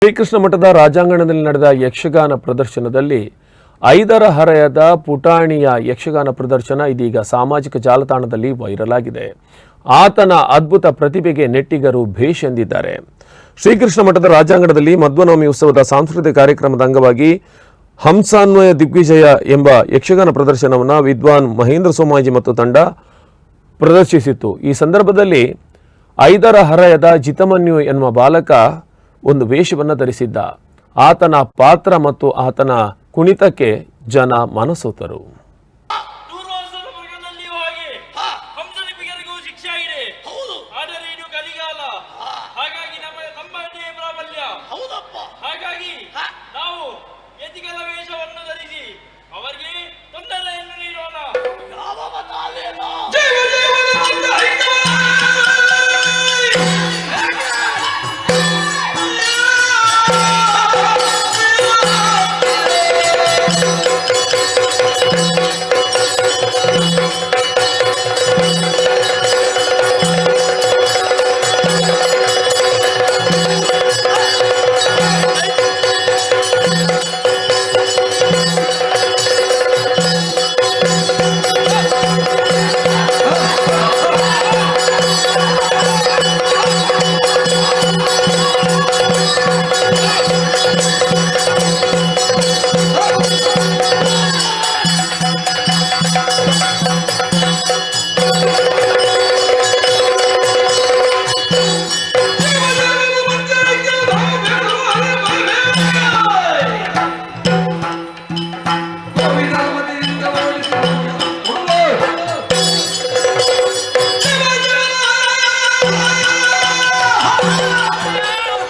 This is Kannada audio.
ಶ್ರೀಕೃಷ್ಣ ಮಠದ ರಾಜಾಂಗಣದಲ್ಲಿ ನಡೆದ ಯಕ್ಷಗಾನ ಪ್ರದರ್ಶನದಲ್ಲಿ ಐದರ ಹರೆಯದ ಪುಟಾಣಿಯ ಯಕ್ಷಗಾನ ಪ್ರದರ್ಶನ ಇದೀಗ ಸಾಮಾಜಿಕ ಜಾಲತಾಣದಲ್ಲಿ ವೈರಲ್ ಆಗಿದೆ. ಆತನ ಅದ್ಭುತ ಪ್ರತಿಭೆಗೆ ನೆಟ್ಟಿಗರು ಭೇಷ್ ಎಂದಿದ್ದಾರೆ. ಶ್ರೀಕೃಷ್ಣ ಮಠದ ರಾಜಾಂಗಣದಲ್ಲಿ ಮಧ್ವನವಮಿ ಉತ್ಸವದ ಸಾಂಸ್ಕೃತಿಕ ಕಾರ್ಯಕ್ರಮದ ಅಂಗವಾಗಿ ಹಂಸಾನ್ವಯ ದಿಗ್ವಿಜಯ ಎಂಬ ಯಕ್ಷಗಾನ ಪ್ರದರ್ಶನವನ್ನು ವಿದ್ವಾನ್ ಮಹೇಂದ್ರ ಸೋಮಾಜಿ ಮತ್ತು ತಂಡ ಪ್ರದರ್ಶಿಸಿತು. ಈ ಸಂದರ್ಭದಲ್ಲಿ ಐದರ ಹರೆಯದ ಜಿತಮನ್ಯು ಎನ್ನುವ ಬಾಲಕ ಒಂದು ವೇಷವನ್ನು ಧರಿಸಿದ್ದ. ಆತನ ಪಾತ್ರ ಮತ್ತು ಆತನ ಕುಣಿತಕ್ಕೆ ಜನ ಮನಸೋತರು.